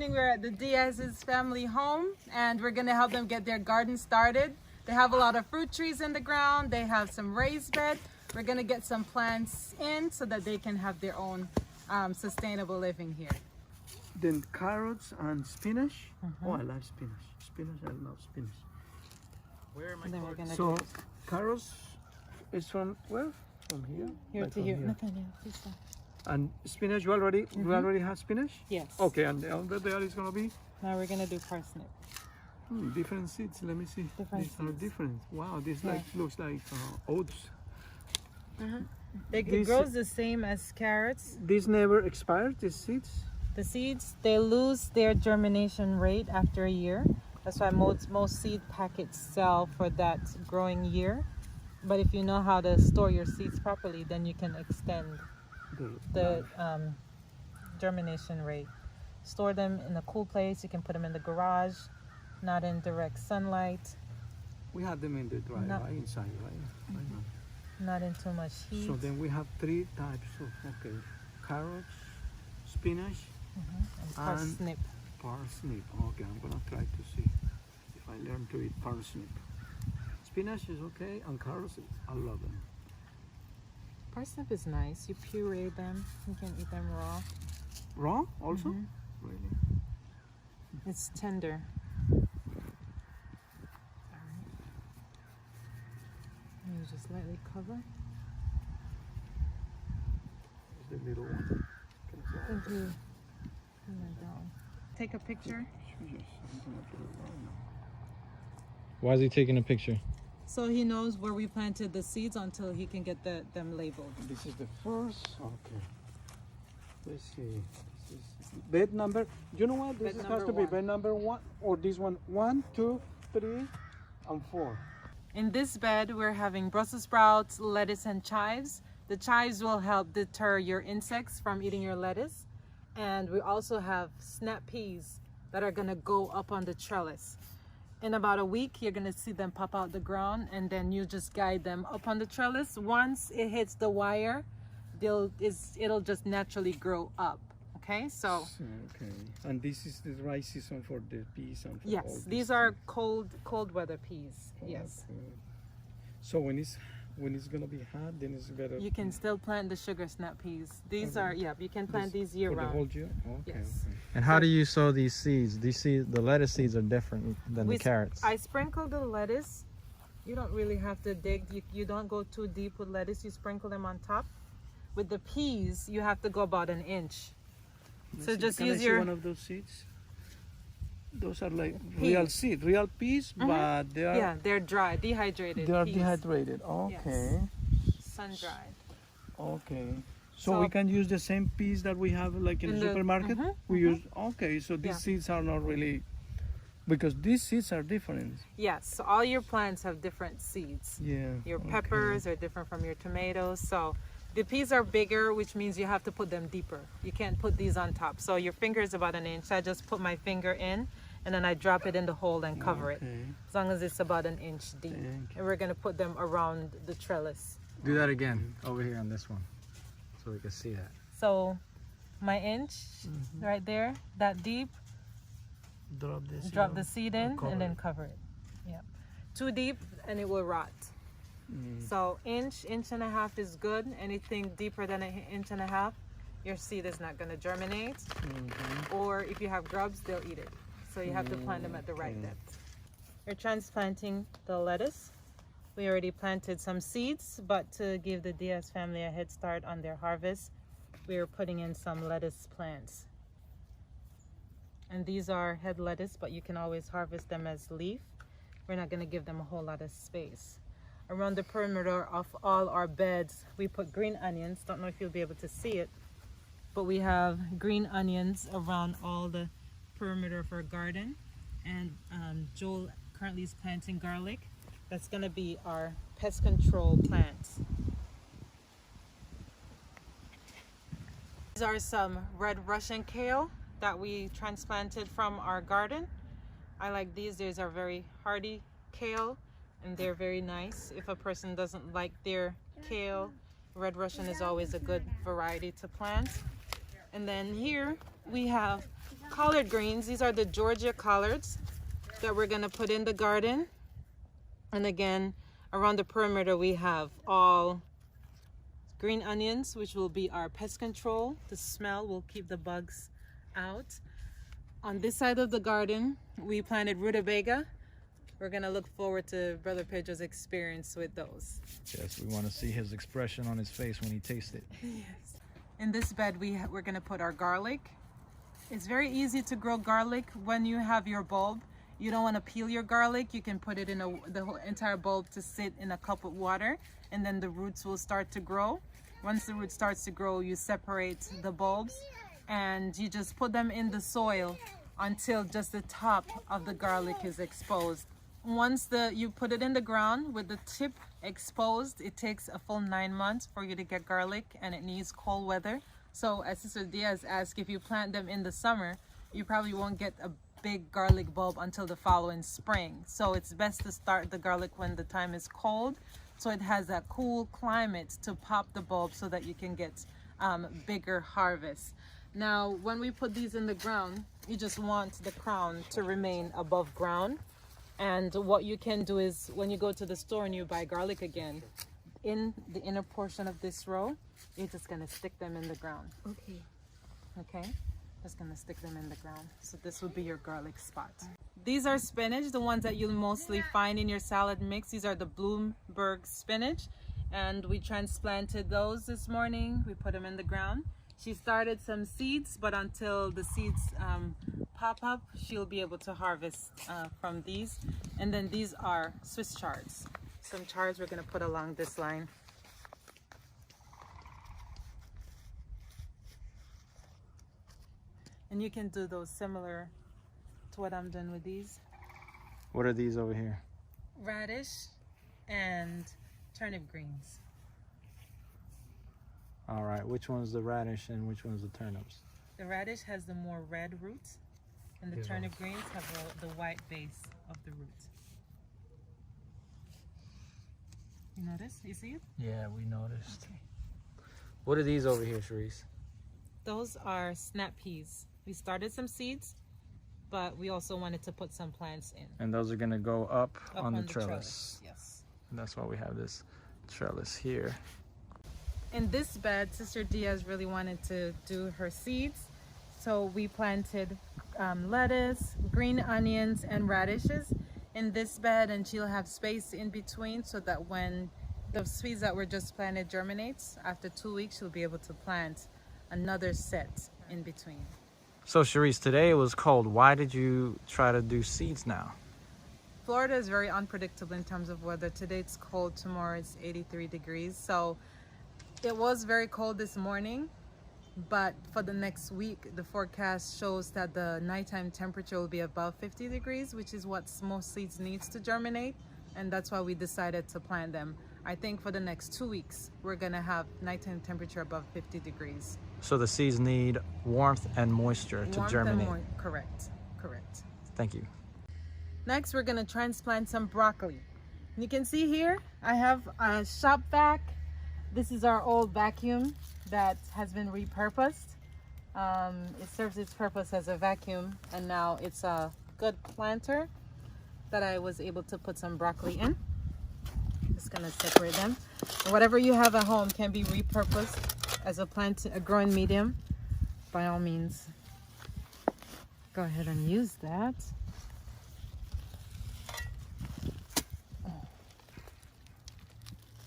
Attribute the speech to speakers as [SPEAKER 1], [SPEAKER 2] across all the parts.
[SPEAKER 1] morning we're at the Diaz's family home and we're going to help them get their garden started. They have a lot of fruit trees in the ground. They have some raised bed. We're going to get some plants in so that they can have their own sustainable living here.
[SPEAKER 2] Then carrots and spinach. Oh, I love spinach. Spinach, I love spinach.
[SPEAKER 3] Where am I?
[SPEAKER 2] So carrots is from where? From here?
[SPEAKER 1] Here
[SPEAKER 2] Like
[SPEAKER 1] to
[SPEAKER 2] from
[SPEAKER 1] here.
[SPEAKER 2] here.
[SPEAKER 1] Nathaniel, please stop.
[SPEAKER 2] And spinach, you already have spinach?
[SPEAKER 1] Yes.
[SPEAKER 2] Okay, and over there is gonna be
[SPEAKER 1] Now we're going to do parsnip.
[SPEAKER 2] different seeds. Let me see.
[SPEAKER 1] Different
[SPEAKER 2] These are
[SPEAKER 1] seeds.
[SPEAKER 2] different. Wow, this like looks like oats.
[SPEAKER 1] It grows the same as carrots.
[SPEAKER 2] These never expire. These seeds.
[SPEAKER 1] The seeds, they lose their germination rate after a year. That's why most seed packets sell for that growing year. But if you know how to store your seeds properly, then you can extend the germination rate. Store them in a cool place. You can put them in the garage, not in direct sunlight,
[SPEAKER 2] We have them in the dry,
[SPEAKER 1] No.
[SPEAKER 2] right inside, right?
[SPEAKER 1] not in too much heat.
[SPEAKER 2] So then we have three types of carrots, spinach,
[SPEAKER 1] and parsnip.
[SPEAKER 2] parsnip. Okay, I'm gonna try to see if I learn to eat parsnip. Spinach is okay, and carrots, I love them.
[SPEAKER 1] Parsnip is nice. You puree them. You can eat them raw.
[SPEAKER 2] Raw also? Really?
[SPEAKER 1] It's tender. You just lightly cover.
[SPEAKER 2] It's the little one.
[SPEAKER 1] Thank you. Put that down. Take a picture.
[SPEAKER 2] Yes, I'm gonna put it right now.
[SPEAKER 3] Why is he taking a picture?
[SPEAKER 1] So he knows where we planted the seeds until he can get them labeled.
[SPEAKER 2] This is the first. Okay. Let's see. This is bed number. You know what? This
[SPEAKER 1] Bed
[SPEAKER 2] has
[SPEAKER 1] number
[SPEAKER 2] to be
[SPEAKER 1] one.
[SPEAKER 2] bed number 1 or this one. 1, 2, 3, and 4.
[SPEAKER 1] In this bed, we're having Brussels sprouts, lettuce, and chives. The chives will help deter your insects from eating your lettuce. And we also have snap peas that are gonna go up on the trellis. In about a week, you're gonna see them pop out the ground, and then you just guide them up on the trellis. Once it hits the wire, it'll just naturally grow up. Okay, so
[SPEAKER 2] Okay. And this is the right season for the peas and for all
[SPEAKER 1] yes,
[SPEAKER 2] this
[SPEAKER 1] these are cold weather peas. Yes,
[SPEAKER 2] Okay. So when it's gonna be hot, then it's better.
[SPEAKER 1] you can still plant the sugar snap peas. These
[SPEAKER 2] Okay.
[SPEAKER 1] are you can plant
[SPEAKER 2] This-
[SPEAKER 1] these year
[SPEAKER 2] for the whole
[SPEAKER 1] round.
[SPEAKER 2] year? Okay.
[SPEAKER 1] Yes.
[SPEAKER 2] Okay.
[SPEAKER 3] And how do you sow these seeds? These seeds, the lettuce seeds are different than the carrots.
[SPEAKER 1] I sprinkle the lettuce. You don't really have to dig. You don't go too deep with lettuce. You sprinkle them on top. With the peas, you have to go about an inch. So
[SPEAKER 2] Let's see,
[SPEAKER 1] just
[SPEAKER 2] can
[SPEAKER 1] use
[SPEAKER 2] I see
[SPEAKER 1] your
[SPEAKER 2] one of those seeds. Those are like
[SPEAKER 1] Peas.
[SPEAKER 2] real seed, real peas, but they are
[SPEAKER 1] they're dry, dehydrated.
[SPEAKER 2] they are
[SPEAKER 1] peas.
[SPEAKER 2] dehydrated. Okay.
[SPEAKER 1] Sun dried.
[SPEAKER 2] Okay. So,
[SPEAKER 1] So-
[SPEAKER 2] we can use the same peas that we have like in
[SPEAKER 1] In
[SPEAKER 2] the
[SPEAKER 1] the-
[SPEAKER 2] supermarket. We use so these
[SPEAKER 1] Yeah.
[SPEAKER 2] seeds are not really because these seeds are different.
[SPEAKER 1] Yes. So all your plants have different seeds.
[SPEAKER 2] Yeah.
[SPEAKER 1] Your
[SPEAKER 2] okay.
[SPEAKER 1] peppers are different from your tomatoes. So the peas are bigger, which means you have to put them deeper. You can't put these on top. So your finger is about an inch. I just put my finger in and then I drop it in the hole and cover it.
[SPEAKER 2] Okay.
[SPEAKER 1] As long as it's about an inch deep.
[SPEAKER 2] Thank you.
[SPEAKER 1] And we're gonna put them around the trellis.
[SPEAKER 3] Do that again over here on this one, so we can see that.
[SPEAKER 1] So my inch right there, that deep,
[SPEAKER 2] Drop this.
[SPEAKER 1] drop the seed in
[SPEAKER 2] cover
[SPEAKER 1] and then
[SPEAKER 2] it.
[SPEAKER 1] cover it. Yeah. Too deep and it will rot. So inch and a half is good. Anything deeper than an inch and a half, your seed is not gonna germinate. Or if you have grubs, they'll eat it. So you have to plant them at the right depth. We're transplanting the lettuce. We already planted some seeds, but to give the Diaz family a head start on their harvest, we're putting in some lettuce plants. And these are head lettuce, but you can always harvest them as leaf. We're not gonna give them a whole lot of space. Around the perimeter of all our beds, we put green onions. Don't know if you'll be able to see it, but we have green onions around all the perimeter of our garden. And Joel currently is planting garlic. That's gonna be our pest control plants. These are some red Russian kale that we transplanted from our garden. I like these. These are very hardy kale and they're very nice. If a person doesn't like their kale, red Russian is always a good variety to plant. And then here we have collard greens. These are the Georgia collards that we're gonna put in the garden. And again, around the perimeter we have all green onions, which will be our pest control. The smell will keep the bugs out. On this side of the garden, we planted rutabaga. We're gonna look forward to Brother Pedro's experience with those.
[SPEAKER 3] Yes, we want to see his expression on his face when he tastes it.
[SPEAKER 1] Yes. In this bed, we're gonna put our garlic. It's very easy to grow garlic when you have your bulb. You don't want to peel your garlic. You can put it in the whole entire bulb to sit in a cup of water, and then the roots will start to grow. Once the root starts to grow, you separate the bulbs and you just put them in the soil until just the top of the garlic is exposed. Once you put it in the ground with the tip exposed, it takes a full 9 months for you to get garlic, and it needs cold weather. So as Sister Diaz asked, if you plant them in the summer, you probably won't get a big garlic bulb until the following spring. So it's best to start the garlic when the time is cold, so it has that cool climate to pop the bulb so that you can get bigger harvest. Now when we put these in the ground, you just want the crown to remain above ground. And what you can do is when you go to the store and you buy garlic again, in the inner portion of this row, you're just gonna stick them in the ground.
[SPEAKER 4] Okay.
[SPEAKER 1] Okay, just gonna stick them in the ground. So this would be your garlic spot. These are spinach, the ones that you'll mostly find in your salad mix. These are the Bloomberg spinach, and we transplanted those this morning. We put them in the ground. She started some seeds, but until the seeds pop up, she'll be able to harvest from these. And then these are Swiss chards. Some chards we're gonna put along this line. And you can do those similar to what I'm doing with these.
[SPEAKER 3] What are these over here?
[SPEAKER 1] Radish and turnip greens.
[SPEAKER 3] All right, which one's the radish and which one's the turnips?
[SPEAKER 1] The radish has the more red roots, and the turnip greens have the white base of the root. You notice? You see it?
[SPEAKER 3] Yeah, we noticed. Okay. What are these over here, Sharice?
[SPEAKER 1] Those are snap peas. We started some seeds, but we also wanted to put some plants in.
[SPEAKER 3] And those are gonna go up on the
[SPEAKER 1] trellis.
[SPEAKER 3] trellis.
[SPEAKER 1] Yes.
[SPEAKER 3] And that's why we have this trellis here.
[SPEAKER 1] In this bed, Sister Diaz really wanted to do her seeds. So we planted lettuce, green onions, and radishes in this bed, and she'll have space in between so that when the seeds that were just planted germinates, after 2 weeks, she'll be able to plant another set in between.
[SPEAKER 3] So Sharice, today it was cold. Why did you try to do seeds now?
[SPEAKER 1] Florida is very unpredictable in terms of weather. Today it's cold, tomorrow it's 83 degrees. So it was very cold this morning, but for the next week, the forecast shows that the nighttime temperature will be above 50 degrees, which is what most seeds needs to germinate. And that's why we decided to plant them. I think for the next 2 weeks, we're gonna have nighttime temperature above 50 degrees.
[SPEAKER 3] So the seeds need warmth and moisture to germinate.
[SPEAKER 1] Correct, correct.
[SPEAKER 3] Thank you.
[SPEAKER 1] Next, we're gonna transplant some broccoli. You can see here, I have a shop vac. This is our old vacuum that has been repurposed. It serves its purpose as a vacuum, and now it's a good planter that I was able to put some broccoli in. Just gonna separate them. And whatever you have at home can be repurposed as a growing medium. By all means, go ahead and use that.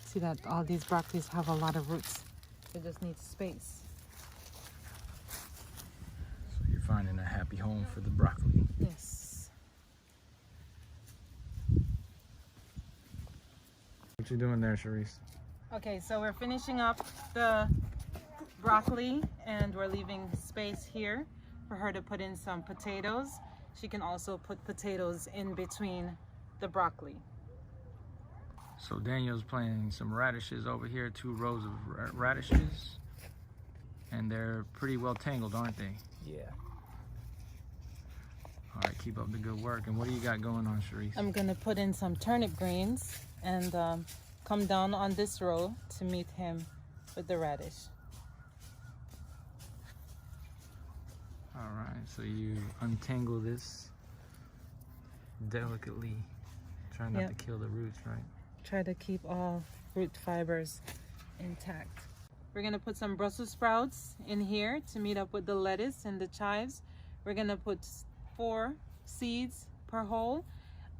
[SPEAKER 1] See that all these broccolis have a lot of roots. They just need space.
[SPEAKER 3] So you're finding a happy home for the broccoli.
[SPEAKER 1] Yes.
[SPEAKER 3] What you doing there, Sharice?
[SPEAKER 1] Okay, so we're finishing up the broccoli and we're leaving space here for her to put in some potatoes. She can also put potatoes in between the broccoli.
[SPEAKER 3] So Daniel's planting some radishes over here, 2 rows of radishes. And they're pretty well tangled, aren't they?
[SPEAKER 2] Yeah.
[SPEAKER 3] All right, keep up the good work. And what do you got going on, Sharice?
[SPEAKER 1] I'm gonna put in some turnip greens and come down on this row to meet him with the radish.
[SPEAKER 3] All right, so you untangle this delicately. Try not
[SPEAKER 1] Yep.
[SPEAKER 3] to kill the roots, right?
[SPEAKER 1] Try to keep all root fibers intact. We're gonna put some Brussels sprouts in here to meet up with the lettuce and the chives. We're gonna put 4 seeds per hole.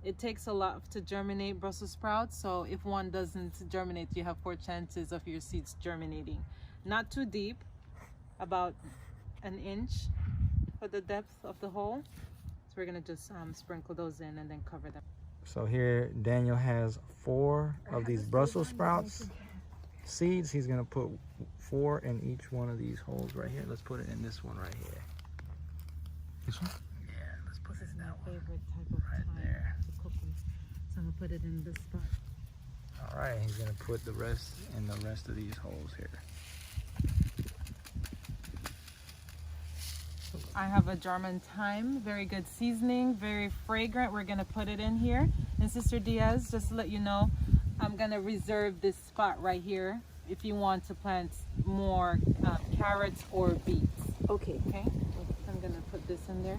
[SPEAKER 1] It takes a lot to germinate Brussels sprouts, so if one doesn't germinate, you have 4 chances of your seeds germinating. Not too deep, about 1 inch for the depth of the hole. So we're gonna just sprinkle those in and then cover them.
[SPEAKER 3] So here Daniel has 4 of these Brussels sprouts seeds. He's gonna put 4 in each one of these holes right here. Let's put it in this one right here. This one? Yeah, let's put it in that one.
[SPEAKER 1] Favorite type of
[SPEAKER 3] Right
[SPEAKER 1] thyme
[SPEAKER 3] there.
[SPEAKER 1] to cook with. So I'm gonna put it in this spot.
[SPEAKER 3] All right, he's gonna put the rest in the rest of these holes here.
[SPEAKER 1] I have a German thyme, very good seasoning, very fragrant. We're gonna put it in here. And Sister Diaz, just to let you know, I'm gonna reserve this spot right here if you want to plant more carrots or beets.
[SPEAKER 4] Okay.
[SPEAKER 1] Okay, I'm gonna put this in there.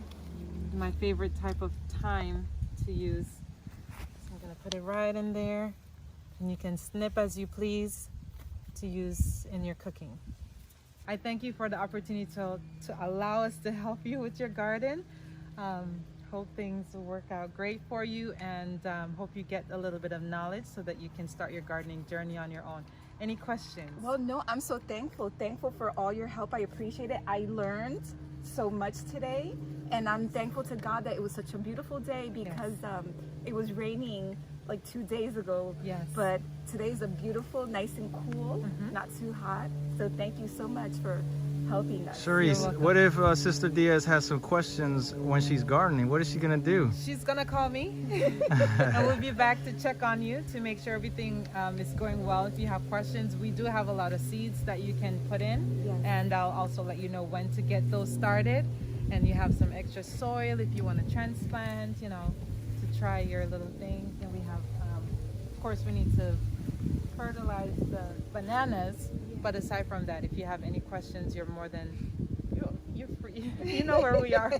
[SPEAKER 1] My favorite type of thyme to use. So I'm gonna put it right in there, and you can snip as you please to use in your cooking. I thank you for the opportunity to allow us to help you with your garden. Hope things will work out great for you, and hope you get a little bit of knowledge so that you can start your gardening journey on your own. Any questions?
[SPEAKER 4] Well, no, I'm so thankful for all your help. I appreciate it. I learned so much today, and I'm thankful to God that it was such a beautiful day, because it was raining like 2 days ago.
[SPEAKER 1] Yes.
[SPEAKER 4] But today's a beautiful, nice and cool, not too hot. So thank you so much for helping us.
[SPEAKER 3] Cherise,
[SPEAKER 1] welcome.
[SPEAKER 3] what if Sister Diaz has some questions when she's gardening? What is she gonna do?
[SPEAKER 1] She's gonna call me. I will be back to check on you to make sure everything is going well. If you have questions, we do have a lot of seeds that you can put in.
[SPEAKER 4] Yes.
[SPEAKER 1] And I'll also let you know when to get those started. And you have some extra soil if you want to transplant, you know, to try your little thing. And we have, of course, we need to fertilize the bananas. But aside from that, if you have any questions, you're more than, you're free. You know where we are.